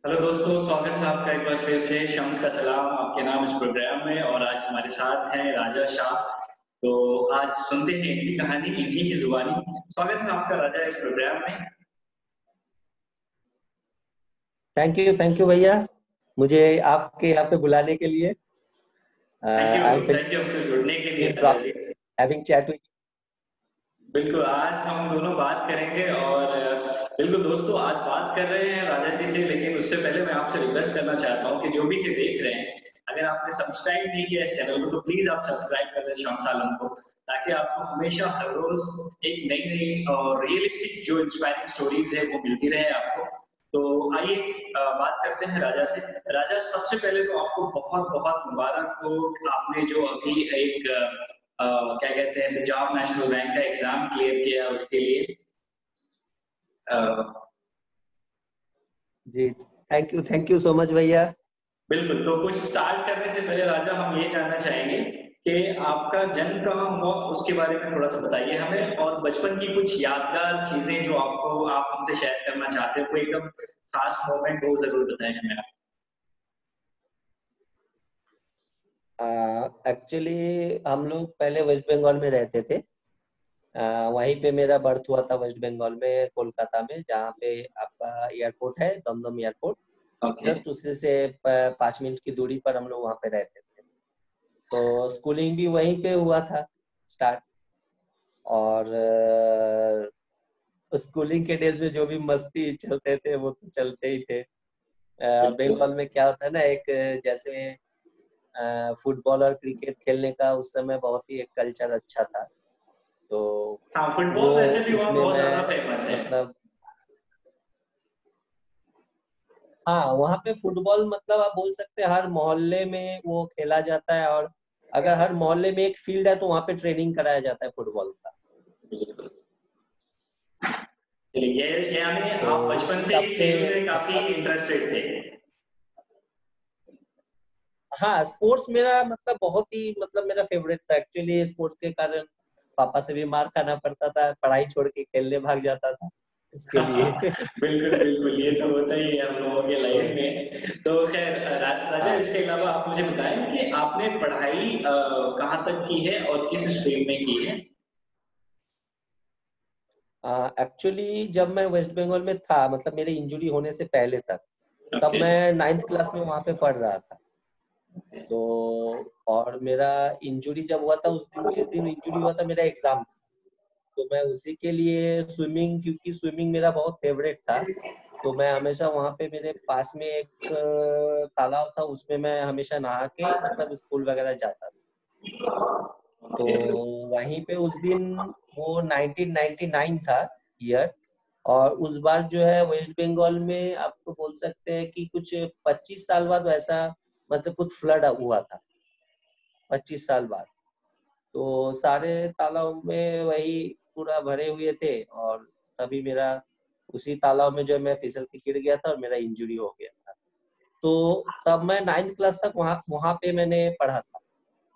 Hello दोस्तों, स्वागत है आपका एक बार फिर से शम्स का सलाम आपके नाम इस प्रोग्राम में। और आज हमारे साथ हैं राजा शाह। तो आज सुनते हैं इनकी कहानी, इन्हीं की जुबानी। स्वागत है आपका राजा इस प्रोग्राम में। थैंक यू भैया, मुझे आपके यहाँ पे बुलाने के लिए। आई एम थैंक यू हमसे जुड़ने के लिए फीलिंग राजा प्राउड जी। Having chat with. बिल्कुल, आज हम दोनों बात करेंगे और बिल्कुल दोस्तों, आज बात कर रहे हैं राजा जी से। लेकिन उससे पहले मैं आपसे रिक्वेस्ट करना चाहता हूँ कि जो भी इसे देख रहे हैं, अगर आपने सब्सक्राइब नहीं किया इस चैनल को तो प्लीज आप सब्सक्राइब कर दें शम्स आलम को, ताकि आपको हमेशा हर रोज एक नई नई और रियलिस्टिक जो इंस्पायरिंग स्टोरीज है वो मिलती रहे आपको। तो आइए बात करते हैं राजा से। राजा, सबसे पहले तो आपको बहुत बहुत मुबारक हो। आपने जो अभी एक क्या कहते हैं, पंजाब नेशनल बैंक का एग्जाम क्लियर किया उसके लिए। अ, जी, थैंक यू सो मच भैया। बिल्कुल, तो कुछ स्टार्ट करने से पहले राजा हम ये जानना चाहेंगे कि आपका जन्म कहाँ हुआ, उसके बारे में थोड़ा सा बताइए हमें। और बचपन की कुछ यादगार चीजें जो आपको आप हमसे शेयर करना चाहते हो, कोई एकदम खास मोमेंट वो जरूर बताएं हमें आप। एक्चुअली हम लोग पहले वेस्ट बंगाल में रहते थे। वहीं पे मेरा बर्थ हुआ था, वेस्ट बंगाल में, कोलकाता में, जहाँ पे आपका एयरपोर्ट है, दमदम एयरपोर्ट। ओके। जस्ट उसी से 5 मिनट की दूरी पर हम लोग वहाँ पे रहते थे। तो स्कूलिंग भी वहीं पे हुआ था स्टार्ट। और स्कूलिंग के डेज में जो भी मस्ती चलते थे वो तो चलते ही थे। बिल्कुल। बंगाल में क्या होता है ना, एक जैसे फुटबॉल और क्रिकेट खेलने का उस समय बहुत ही एक कल्चर अच्छा था। तो हाँ, वो फुटबॉल वैसे भी वहाँ उसमें बहुत ज्यादा मैं फेमस है। मतलब, हाँ, वहाँ पे फुटबॉल मतलब आप बोल सकते हैं हर मोहल्ले में वो खेला जाता है। और अगर हर मोहल्ले में एक फील्ड है तो वहाँ पे ट्रेनिंग कराया जाता है फुटबॉल का। बिल्कुल। चलिए, ये यानी तो आप उस बचपन से हिसाब ही से खेल में काफी मतलब, इंटरेस्टेड थे। हाँ, स्पोर्ट्स मेरा मतलब बहुत ही मतलब मेरा फेवरेट था एक्चुअली। स्पोर्ट्स के कारण पापा से भी मार खाना पड़ता था, पढ़ाई छोड़ के खेलने भाग जाता था उसके लिए। बिल्कुल बिल्कुल, ये तो होता ही है हम लोगों के तो लाइफ में। तो खैर राजा, हाँ, इसके अलावा आप मुझे बताएं कि आपने पढ़ाई कहाँ तक की है और किस स्ट्रीम में की है। एक्चुअली जब मैं वेस्ट बंगाल में था, मतलब मेरे इंजरी होने से पहले तक, तब ओके। मैं 9th क्लास में वहाँ पे पढ़ रहा था। तो और मेरा इंजरी जब हुआ था, उस दिन जिस दिन इंजरी हुआ था मेरा एग्जाम था। तो मैं उसी के लिए स्विमिंग, क्योंकि स्विमिंग मेरा बहुत फेवरेट था, तो मैं हमेशा वहाँ पे मेरे पास में एक तालाब था, उसमें मैं हमेशा नहा के मतलब स्कूल वगैरह जाता था। तो ओके। वहीं पे उस दिन वो 1999 था ईयर। और उस बार जो है वेस्ट बंगाल में आपको बोल सकते हैं कि कुछ 25 साल बाद वैसा मतलब कुछ फ्लड हुआ था, 25 साल बाद। तो सारे तालाब में वही पूरा भरे हुए थे। और तभी मेरा उसी तालाब में जो है मैं फिसल के गिर गया था और मेरा इंजरी हो गया था। तो तब मैं 9th क्लास तक वहाँ वहाँ पे मैंने पढ़ा था।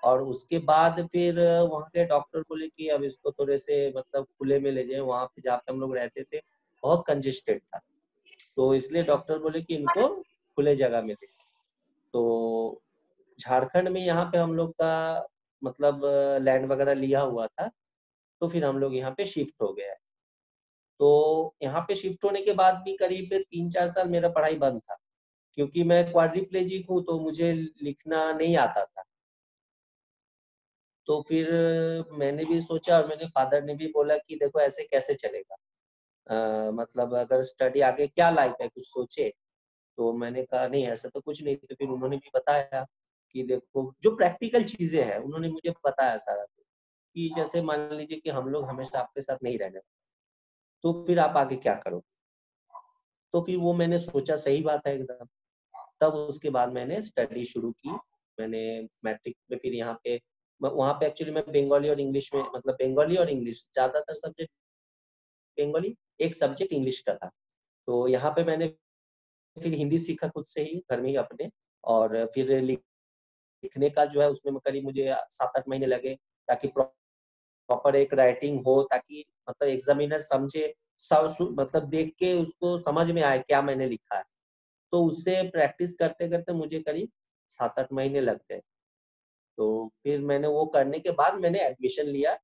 और उसके बाद फिर वहाँ के डॉक्टर बोले कि अब इसको थोड़े से मतलब खुले में ले जाए, वहाँ पे जहाँ पे हम लोग रहते थे बहुत कंजेस्टेड था। तो इसलिए डॉक्टर बोले कि इनको खुले जगह में ले। तो झारखंड में यहाँ पे हम लोग का मतलब लैंड वगैरह लिया हुआ था। तो फिर हम लोग यहाँ पे शिफ्ट हो गए। तो यहाँ पे शिफ्ट होने के बाद भी करीब 3-4 साल मेरा पढ़ाई बंद था, क्योंकि मैं क्वाड्रिप्लेजिक हूँ तो मुझे लिखना नहीं आता था। तो फिर मैंने भी सोचा और मेरे फादर ने भी बोला कि देखो ऐसे कैसे चलेगा। मतलब अगर स्टडी आगे क्या लाइफ है, कुछ सोचे। तो मैंने कहा नहीं, ऐसा तो कुछ नहीं। तो फिर उन्होंने भी बताया कि देखो जो प्रैक्टिकल चीजें हैं उन्होंने मुझे बताया सारा, कि जैसे मान लीजिए कि हम लोग हमेशा आपके साथ नहीं रहने, तो फिर आप आगे क्या करो। तो फिर वो मैंने सोचा सही बात है एकदम। तब उसके बाद मैंने स्टडी शुरू की। मैंने मैट्रिक में फिर यहाँ पे, वहाँ पे एक्चुअली मैं बंगाली और इंग्लिश में, मतलब बंगाली और इंग्लिश ज्यादातर सब्जेक्ट, बंगाली एक सब्जेक्ट इंग्लिश का था। तो यहाँ पे मैंने फिर हिंदी सीखा खुद से ही घर में ही अपने। और फिर लिखने का जो है उसमें करीब मुझे 7-8 महीने लगे, ताकि प्रॉपर एक राइटिंग हो, ताकि मतलब एग्जामिनर समझे, सब मतलब देख के उसको समझ में आए क्या मैंने लिखा है। तो उससे प्रैक्टिस करते करते मुझे करीब 7-8 महीने लग गए। तो फिर मैंने वो करने के बाद मैंने एडमिशन लिया,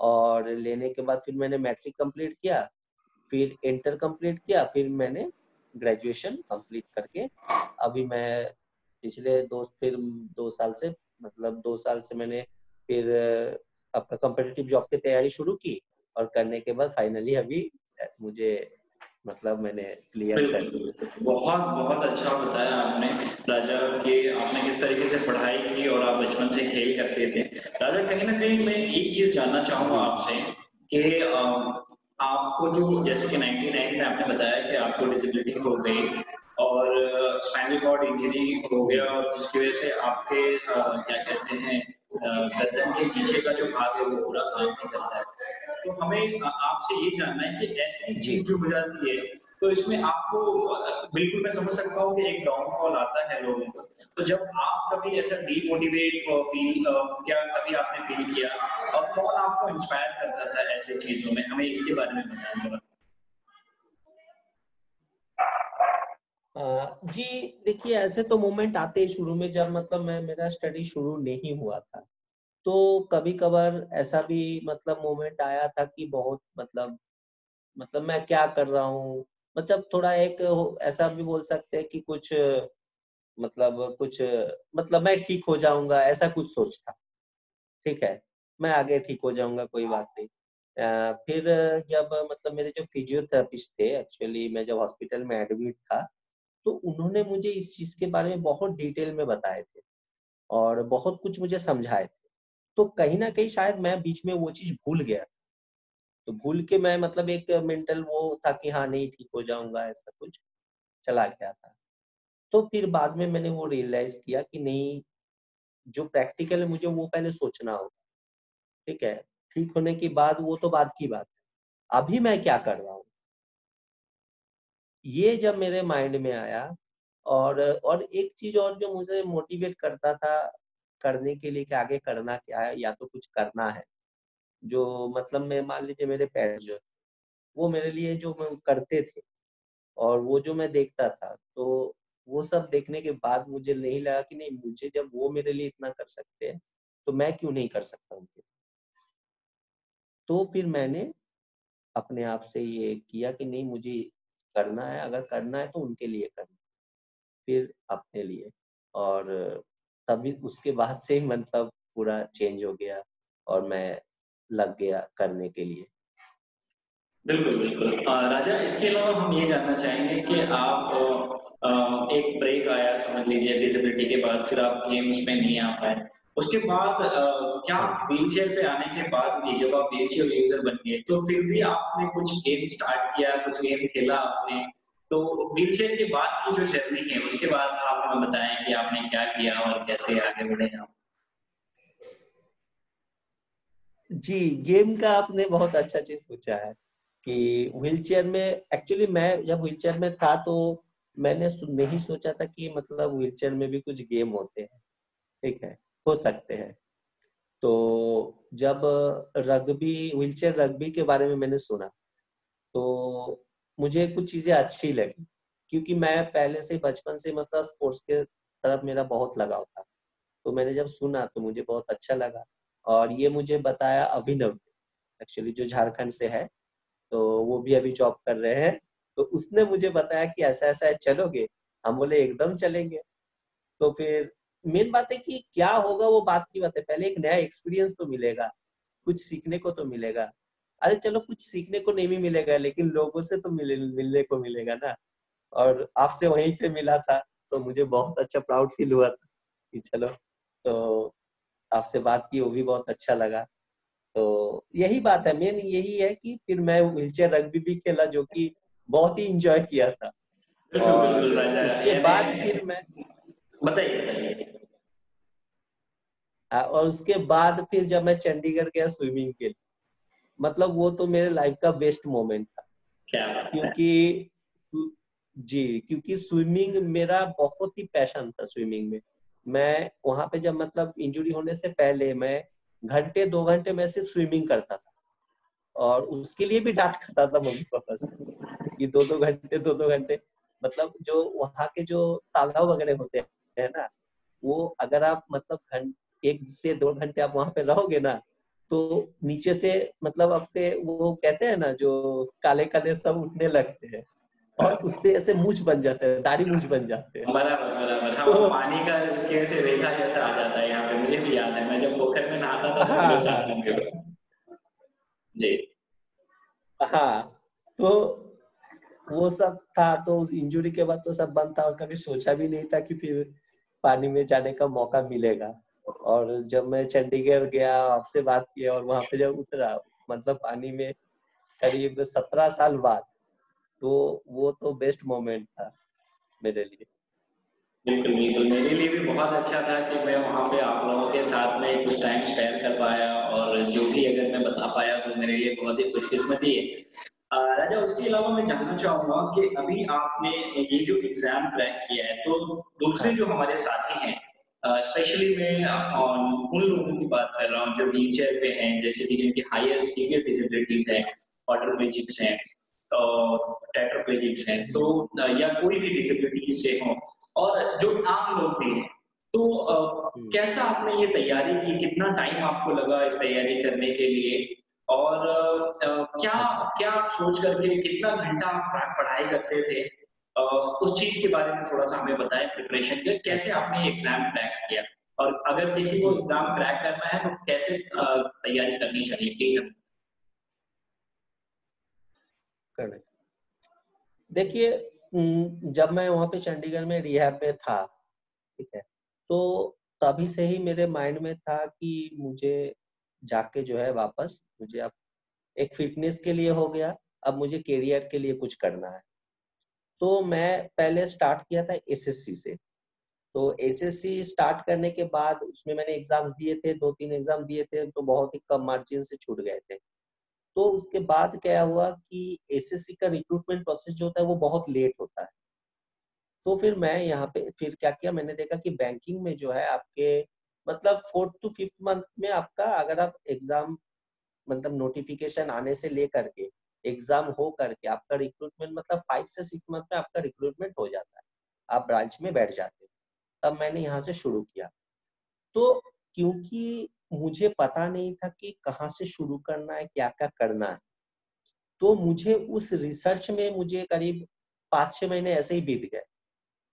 और लेने के बाद फिर मैंने मैट्रिक कंप्लीट किया, फिर इंटर कंप्लीट किया, फिर मैंने ग्रेजुएशन कंप्लीट करके अभी मैं पिछले 2 साल से, मतलब 2 साल से मैंने फिर अपना कॉम्पिटिटिव जॉब की तैयारी शुरू की, और करने के बाद फाइनली अभी मुझे मतलब मैंने क्लियर कर बिल्कुल, लिया। बहुत बहुत अच्छा बताया आपने राजा कि आपने किस तरीके से पढ़ाई की और आप बचपन से खेल करते थे। राजा, कहीं न कहीं मैं एक चीज़ जानना चाहूँगा जी, आपसे कि आपको जो जैसे कि 99 में आपने बताया कि आपको डिसेबिलिटी हो गई और स्पाइनल कॉर्ड इंजरी हो गया, जी, और जिसकी वजह से आपके क्या कहते हैं गर्दन के पीछे का जो भाग है वो पूरा काम नहीं करता है। तो हमें आपसे ये जानना है कि ऐसी जी। चीज़ जो हो जाती है, तो इसमें आपको बिल्कुल मैं समझ सकता हूँ कि एक डाउनफॉल आता है लोगों को। तो जब आप कभी ऐसा डीमोटिवेट फील क्या कभी आपने फील किया? और कौन आपको इंस्पायर करता था ऐसी चीज़ों में? हमें इसके बारे में बताएँ ज़रा। जी, देखिए ऐसे तो मोमेंट आते ही शुरू में, जब मतलब मैं मेरा स्टडी शुरू नहीं हुआ था। तो कभी-कभार ऐसा भी मतलब मोमेंट आया था कि बहुत मतलब मैं क्या कर रहा हूँ? मतलब थोड़ा एक ऐसा भी बोल सकते हैं कि कुछ मतलब मैं ठीक हो जाऊँगा, ऐसा कुछ सोच था, ठीक है? मैं आगे ठीक हो जाऊँगा, कोई बात नहीं। फिर जब मतलब मेरे जो फिजियोथेरेपिस्ट थे, एक्चुअली मैं जब हॉस्पिटल में एडमिट था, तो उन्होंने मुझे इस चीज़ के बारे में बहुत डिटेल में बताए थे, और बहुत कुछ मुझे समझाए थे। तो कहीं न कहीं शायद मैं बीच में वो चीज़ भूल गया। तो भूल के मैं मतलब एक मेंटल वो था कि हाँ, नहीं ठीक हो जाऊँगा, ऐसा कुछ चला गया था। तो फिर बाद में मैंने वो रियलाइज़ किया कि नहीं, जो प्रैक्टिकल है मुझे वो पहले सोचना होगा, ठीक है? ठीक होने के बाद वो तो बाद की बात है। अभी मैं क्या कर रहा हूँ? ये जब मेरे माइंड में आया, और एक चीज़ और जो मुझे मोटिवेट करता था करने के लिए कि आगे करना क्या है, या तो कुछ करना है। जो मतलब मैं मान लीजिए मेरे पेरेंट्स जो हैं, वो मेरे लिए जो वो करते थे, और वो जो मैं देखता था, तो वो सब देखने के बाद मुझे नहीं लगा कि नहीं, मुझे जब वो मेरे लिए इतना कर सकते हैं, तो मैं क्यों नहीं कर सकता उनके लिए? तो फिर मैंने अपने आप से ये किया कि नहीं, मुझे करना है, अगर करना है तो उनके लिए करना है, फिर अपने लिए। और तभी उसके बाद से ही मतलब पूरा चेंज हो गया, और मैं लग गया करने के लिए। बिल्कुल, बिल्कुल। राजा, इसके अलावा हम ये जानना चाहेंगे कि आप एक ब्रेक आया समझ लीजिए डिसेबिलिटी के बाद, फिर आप गेम्स में नहीं आ पाए। उसके बाद क्या हाँ जी। व्हीलचेयर पे आने के बाद भी जब आप व्हीलचेयर यूज़र बन गए, तो फिर भी आपने कुछ गेम स्टार्ट किया, कुछ गेम खेला आपने? तो व्हीलचेयर के बाद की जो जर्नी है, उसके बाद आप हमें बताएँ कि आपने क्या किया और कैसे आगे बढ़े आप? जी, गेम का आपने बहुत अच्छा चीज़ पूछा है कि व्हीलचेयर में, एक्चुअली मैं जब व्हीलचेयर में था, तो मैंने नहीं सोचा था कि मतलब व्हीलचेयर में भी कुछ गेम होते हैं, ठीक है? हो सकते हैं। तो जब व्हीलचेयर रग्बी के बारे में मैंने सुना, तो मुझे कुछ चीज़ें अच्छी लगी, क्योंकि मैं पहले से बचपन से मतलब स्पोर्ट्स के तरफ मेरा बहुत लगाव था। तो मैंने जब सुना तो मुझे बहुत अच्छा लगा, और ये मुझे बताया अभिनव, एक्चुअली जो झारखंड से है, तो वो भी अभी जॉब कर रहे हैं। तो उसने मुझे बताया कि ऐसा-ऐसा है, चलोगे? हम बोले एकदम चलेंगे। तो फिर मेन बात है कि क्या होगा वो बात की बात है, पहले एक नया एक्सपीरियंस तो मिलेगा, कुछ सीखने को तो मिलेगा। अरे चलो, कुछ सीखने को नहीं भी मिलेगा, लेकिन लोगों से तो मिलने को मिलेगा ना। और आपसे वहीं पे मिला था, तो मुझे बहुत अच्छा प्राउड फील हुआ था कि चलो, तो आपसे बात की, वो भी बहुत अच्छा लगा। तो यही बात है, मेन यही है कि फिर मैं व्हीलचेयर रग्बी भी खेला, जो कि बहुत ही एन्जॉय किया था। बिल्कुल, और बिल्कुल राजा, उसके बाद यानी फिर मैं बताइए, बताइए। और उसके बाद फिर जब मैं चंडीगढ़ गया स्विमिंग के लिए, मतलब वो तो मेरे लाइफ का बेस्ट मोमेंट था। क्या बात है! क्योंकि जी, क्योंकि स्विमिंग मेरा बहुत ही पैशन था स्विमिंग में। मैं वहाँ पे जब मतलब इंजरी होने से पहले मैं घंटे 2 घंटे मैं सिर्फ स्विमिंग करता था, और उसके लिए भी डाँट खाता था मम्मी-पापा से कि 2-2 घंटे 2-2 घंटे। मतलब जो वहाँ के जो तालाब वगैरह होते हैं ना, वो अगर आप मतलब 1 से 2 घंटे आप वहां पे रहोगे ना, तो नीचे से मतलब आपके वो कहते हैं ना जो काले काले सब उठने लगते हैं, और उससे ऐसे मूंछ बन जाते हैं, दाढ़ी मूंछ बन जाते हैं। बराबर, बराबर। हाँ, वो तो पानी का उसके से रेखा जैसा आ जाता है यहाँ पे, मुझे भी याद है। मैं जब पोखर में नहाता था तो हाँ मेरे हाँ साथ में भी होता। जी। हाँ, तो वो सब था। तो उस इंजरी के बाद तो सब बंद था, और कभी सोचा भी नहीं था कि फिर पानी में जाने का मौका मिलेगा। और जब मैं चंडीगढ़ गया, आपसे बात किया, और वहां पे जब उतरा मतलब पानी में करीब 17 साल बाद, तो वो तो बेस्ट मोमेंट था मेरे लिए। बिल्कुल, बिल्कुल। मेरे लिए भी बहुत अच्छा था कि मैं वहाँ पे आप लोगों के साथ में कुछ टाइम स्पेंड कर पाया, और जो भी अगर मैं बता पाया तो मेरे लिए बहुत ही खुशकिस्मती है। राजा, उसके अलावा मैं जानना चाहूँगा कि अभी आपने ये जो एग्ज़ाम क्रैक किया है, तो दूसरे हाँ जो हमारे साथी हैं, स्पेशली मैं जी उन लोगों की बात कर रहा हूँ जो व्हीलचेयर पे हैं, जैसे कि जिनकी हायर सीवियर डिसेबिलिटीज़ हैं, क्वाड्रिप्लेजिक्स हैं, टेट्राप्लेजिक्स हैं, तो जी या कोई भी डिसेबिलिटी से हों, और जो आम लोग भी हैं। तो हम्म, कैसा आपने ये तैयारी की? कितना टाइम आपको लगा इस तैयारी करने के लिए? और क्या अच्छा क्या आप सोच करके कितना घंटा आप पढ़ाई करते थे? उस चीज़ के बारे में थोड़ा-सा हमें बताएँ प्रिपरेशन के, कैसे अच्छा आपने एग्ज़ाम क्रैक किया? और अगर किसी को जी जी एग्ज़ाम क्रैक करना है तो कैसे तैयारी करनी चाहिए? प्लीज़ हमें। करेक्ट। देखिए, जब मैं वहाँ पे चंडीगढ़ में रिहैब में था, ठीक है, तो तभी से ही मेरे माइंड में था कि मुझे जाके जो है वापस मुझे अब एक फिटनेस के लिए हो गया, अब मुझे करियर के लिए कुछ करना है। तो मैं पहले स्टार्ट किया था एसएससी से। तो एसएससी स्टार्ट करने के बाद उसमें मैंने एग्जाम्स दिए थे, 2-3 एग्जाम दिए थे, तो बहुत ही कम मार्जिन से छूट गए थे। तो उसके बाद क्या हुआ कि एसएससी का रिक्रूटमेंट प्रोसेस जो होता है वो बहुत लेट होता है। तो फिर मैं यहाँ पे फिर क्या किया, मैंने देखा कि बैंकिंग में जो है आपके मतलब 4th to 5th मंथ में आपका अगर आप एग्जाम मतलब नोटिफिकेशन आने से लेकर के एग्जाम हो करके आपका रिक्रूटमेंट मतलब 5 से 6 मंथ में आपका रिक्रूटमेंट हो जाता है, आप ब्रांच में बैठ जाते हो। तब मैंने यहाँ से शुरू किया। तो क्योंकि मुझे पता नहीं था कि कहाँ से शुरू करना है, क्या-क्या करना है, तो मुझे उस रिसर्च में मुझे करीब 5-6 महीने ऐसे ही बीत गए।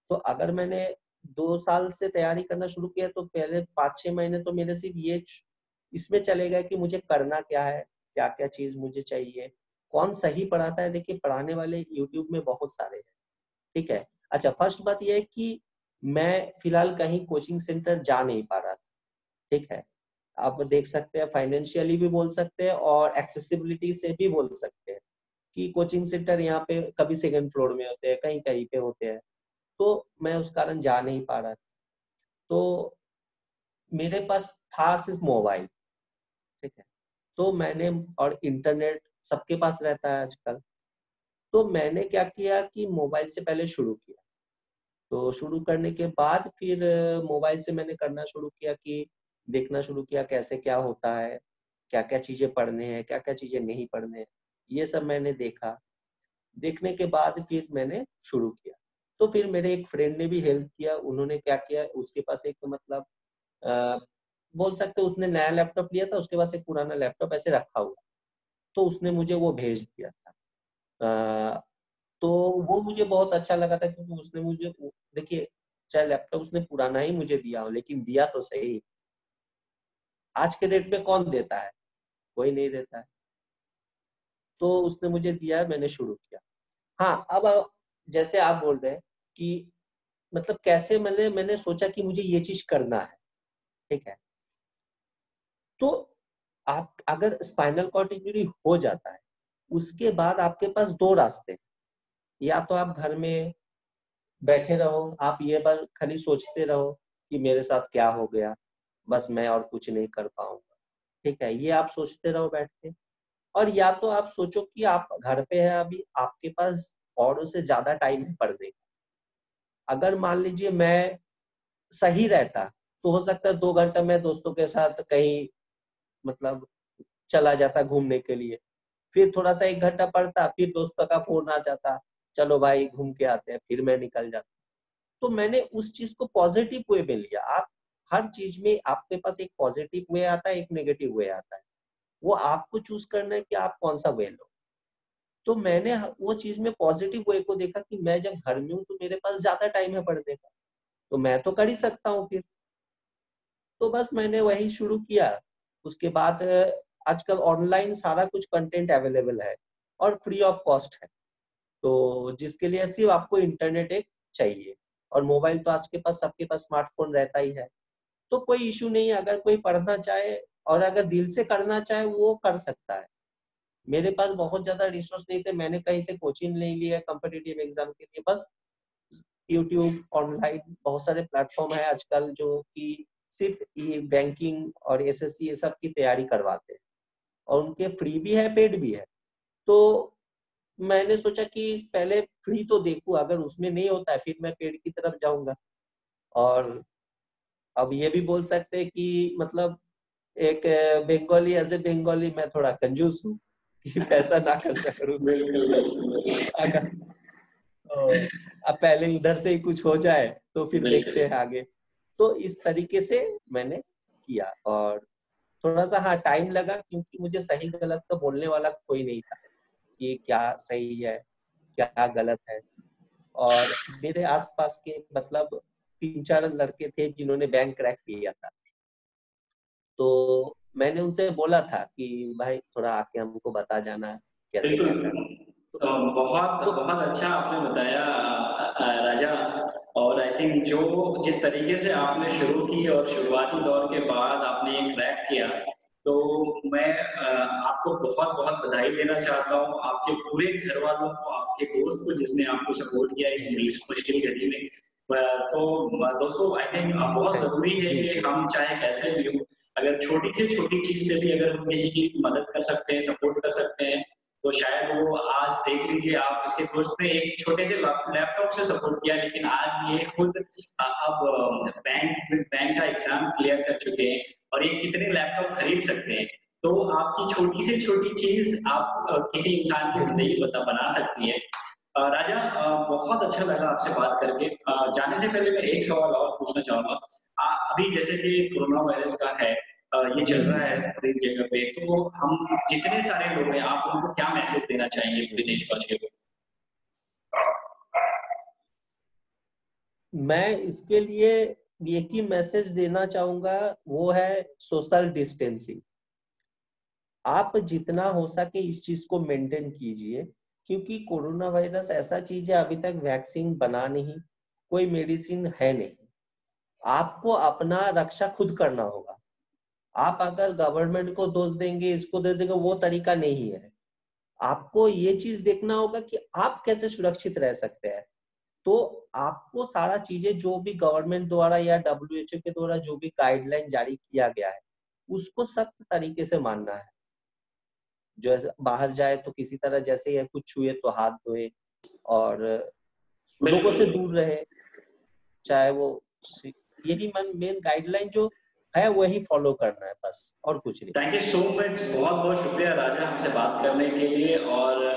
तो अगर मैंने 2 साल से तैयारी करना शुरू किया, तो पहले 5-6 महीने तो मेरे सिर्फ इसमें चले गए कि मुझे करना क्या है, क्या-क्या चीज़ मुझे चाहिए, कौन सही पढ़ाता है। देखिए, पढ़ाने वाले यूट्यूब में बहुत सारे हैं, ठीक है। अच्छा, फर्स्ट बात ये है कि मैं फिलहाल कहीं कोचिंग सेंटर जा नहीं पा रहा था, ठीक है। आप देख सकते हैं, फाइनेंशियली भी बोल सकते हैं और एक्सेसिबिलिटी से भी बोल सकते हैं कि कोचिंग सेंटर यहाँ पे कभी सेकंड फ्लोर में होते हैं, कहीं-कहीं पे होते हैं। तो मैं उस कारण जा नहीं पा रहा था। तो मेरे पास था सिर्फ मोबाइल, ठीक है। तो मैंने और इंटरनेट सबके पास रहता है आजकल। तो मैंने क्या किया कि मोबाइल से पहले शुरू किया। तो शुरू करने के बाद फिर मोबाइल से मैंने करना शुरू किया कि देखना शुरू किया कैसे क्या होता है, क्या-क्या चीज़ें पढ़ने हैं, क्या-क्या चीज़ें नहीं पढ़ने हैं। ये सब मैंने देखा। देखने के बाद फिर मैंने शुरू किया। तो फिर मेरे एक फ्रेंड ने भी हेल्प किया। उन्होंने क्या किया, उसके पास एक मतलब अ, बोल सकते हो उसने नया लैपटॉप लिया था, उसके पास एक पुराना लैपटॉप ऐसे रखा हुआ। तो उसने मुझे वो भेज दिया था। अ, तो वो मुझे बहुत अच्छा लगा था क्योंकि उसने मुझे देखिए, चाहे लैपटॉप उसने पुराना ही मुझे दिया हो, लेकिन दिया तो सही। आज के डेट में कौन देता है? कोई नहीं देता है। तो उसने मुझे दिया, मैंने शुरू किया। हाँ, अब जैसे आप बोल रहे हैं कि मतलब कैसे मैंने सोचा कि मुझे ये चीज़ करना है, ठीक है? तो आप अगर स्पाइनल कॉर्ड इंजरी हो जाता है, उसके बाद आपके पास 2 रास्ते हैं। या तो आप घर में बैठे रहो, आप ये बार खाली सोचते रहो कि मेरे साथ क्या हो गया, बस मैं और कुछ नहीं कर पाऊँगा, ठीक है? ये आप सोचते रहो बैठ के। और या तो आप सोचो कि आप घर पे हैं अभी, आपके पास औरों से ज़्यादा टाइम है पढ़ने का। अगर मान लीजिए मैं सही रहता, तो हो सकता है 2 घंटा मैं दोस्तों के साथ कहीं मतलब चला जाता घूमने के लिए। फिर थोड़ा-सा 1 घंटा पढ़ता, फिर दोस्तों का फ़ोन आ जाता। चलो भाई घूम के आते हैं, फिर मैं निकल जाता। तो मैंने उस चीज को पॉजिटिव वे में लिया। आप हर चीज में आपके पास एक पॉजिटिव वे आता है, एक नेगेटिव वे आता है, वो आपको चूज करना है कि आप कौन सा वे लो। तो मैंने वो चीज में पॉजिटिव वे को देखा कि मैं जब घर में हूँ तो मेरे पास ज्यादा टाइम है पढ़ने का, तो मैं तो कर ही सकता हूँ फिर। तो बस मैंने वही शुरू किया। उसके बाद आजकल ऑनलाइन सारा कुछ कंटेंट अवेलेबल है और फ्री ऑफ कॉस्ट है, तो जिसके लिए सिर्फ आपको इंटरनेट एक चाहिए, और मोबाइल तो आज के पास सबके पास स्मार्टफोन रहता ही है। तो कोई इशू नहीं है, अगर कोई पढ़ना चाहे और अगर दिल से करना चाहे वो कर सकता है। मेरे पास बहुत ज्यादा रिसोर्स नहीं थे, मैंने कहीं से कोचिंग नहीं लिया कॉम्पिटिटिव एग्जाम के लिए, बस यूट्यूब ऑनलाइन बहुत सारे प्लेटफॉर्म है आजकल जो कि सिर्फ ये बैंकिंग और एसएससी ये सब की तैयारी करवाते हैं, और उनके फ्री भी है पेड भी है। तो मैंने सोचा कि पहले फ्री तो देखूं, अगर उसमें नहीं होता है फिर मैं पेड की तरफ जाऊंगा। और अब ये भी बोल सकते हैं कि मतलब एक बंगाली एज ए बंगाली मैं थोड़ा कंजूस हूँ कि पैसा ना खर्चा करूं। बिल्कुल बिल्कुल अगर तो अब पहले इधर से ही कुछ हो जाए तो फिर देखते बिल्कुल। हैं आगे। तो इस तरीके से मैंने किया, और थोड़ा सा हाँ टाइम लगा क्योंकि मुझे सही गलत तो बोलने वाला कोई नहीं था कि क्या सही है क्या गलत है। और मेरे आसपास के मतलब 3-4 लड़के थे जिन्होंने बैंक क्रैक किया था, तो मैंने उनसे बोला था कि भाई थोड़ा आके हमको बता जाना कैसे बिल्कुल। क्या करना। तो, बहुत तो बहुत अच्छा आपने बताया राजा। और आई थिंक जो जिस तरीके से आपने शुरू की और शुरुआती दौर के बाद आपने ये क्रैक किया, तो मैं आपको बहुत बहुत बधाई देना चाहता हूँ, आपके पूरे घर वालों को, आपके दोस्त को जिसने आपको सपोर्ट किया इस मुश्किल घड़ी में। तो दोस्तों आई थिंक बहुत जरूरी है जी कि जी हम चाहे कैसे भी हो, अगर छोटी से छोटी चीज से भी अगर हम किसी की मदद कर सकते हैं, सपोर्ट कर सकते हैं, तो शायद वो आज देख लीजिए, आप इसके दोस्त ने एक छोटे से लैपटॉप से सपोर्ट किया, लेकिन आज ये खुद अब बैंक का एग्जाम क्लियर कर चुके हैं और ये कितने लैपटॉप खरीद सकते हैं। तो आपकी छोटी से छोटी चीज आप किसी इंसान की जी जिंदगी बना सकती है। राजा, बहुत अच्छा लगा आपसे बात करके। जाने से पहले मैं एक सवाल और पूछना चाहूंगा। अभी जैसे कि कोरोना वायरस का है, ये जी चल रहा जी है हर एक जगह पे, तो हम जितने सारे लोग हैं, आप उनको क्या मैसेज देना चाहेंगे जी। पूरे देशवासियों को? मैं इसके लिए एक ही मैसेज देना चाहूंगा, वो है सोशल डिस्टेंसिंग। आप जितना हो सके इस चीज को मेंटेन कीजिए, क्योंकि कोरोना वायरस ऐसा चीज है अभी तक वैक्सीन बना नहीं, कोई मेडिसिन है नहीं। आपको अपना रक्षा खुद करना होगा। आप अगर गवर्नमेंट को दोष देंगे, इसको दोष देंगे, वो तरीका नहीं है। आपको ये चीज देखना होगा कि आप कैसे सुरक्षित रह सकते हैं। तो आपको सारा चीजें जो भी गवर्नमेंट द्वारा या WHO के द्वारा जो भी गाइडलाइन जारी किया गया है उसको सख्त तरीके से मानना है। जो बाहर जाए तो किसी तरह जैसे या कुछ छुए तो हाथ धोए, और लोगों से बिल्कुल। दूर रहे, चाहे वो यही मेन गाइडलाइन जो है वही फॉलो करना है बस, और कुछ नहीं। थैंक यू सो मच, बहुत बहुत शुक्रिया राजा हमसे बात करने के लिए। और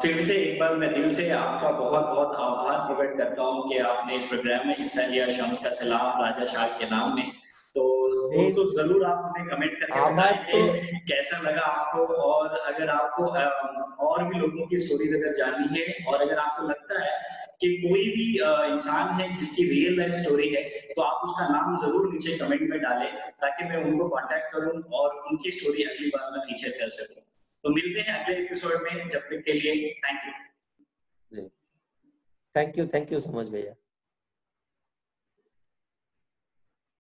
फिर से एक बार मैं दिल से आपका बहुत बहुत आभार प्रकट करता हूँ कि आपने इस प्रोग्राम में हिस्सा लिया, शम्स का सलाम राजा शाह के नाम में। तो नहीं, दोस्तों जरूर आप हमें कमेंट करके आभार बताएं तो कि कैसा लगा आपको, और अगर आपको और भी लोगों की स्टोरीज अगर जाननी है, और अगर आपको लगता है कि कोई भी इंसान है जिसकी रियल लाइफ स्टोरी है, तो आप उसका नाम जरूर नीचे कमेंट में डालें, ताकि मैं उनको कांटेक्ट करूं और उनकी स्टोरी अगली बार में फीचर कर सकूं। तो मिलते हैं अगले एपिसोड में, जब तक के लिए thank you. Thank you so much भैया।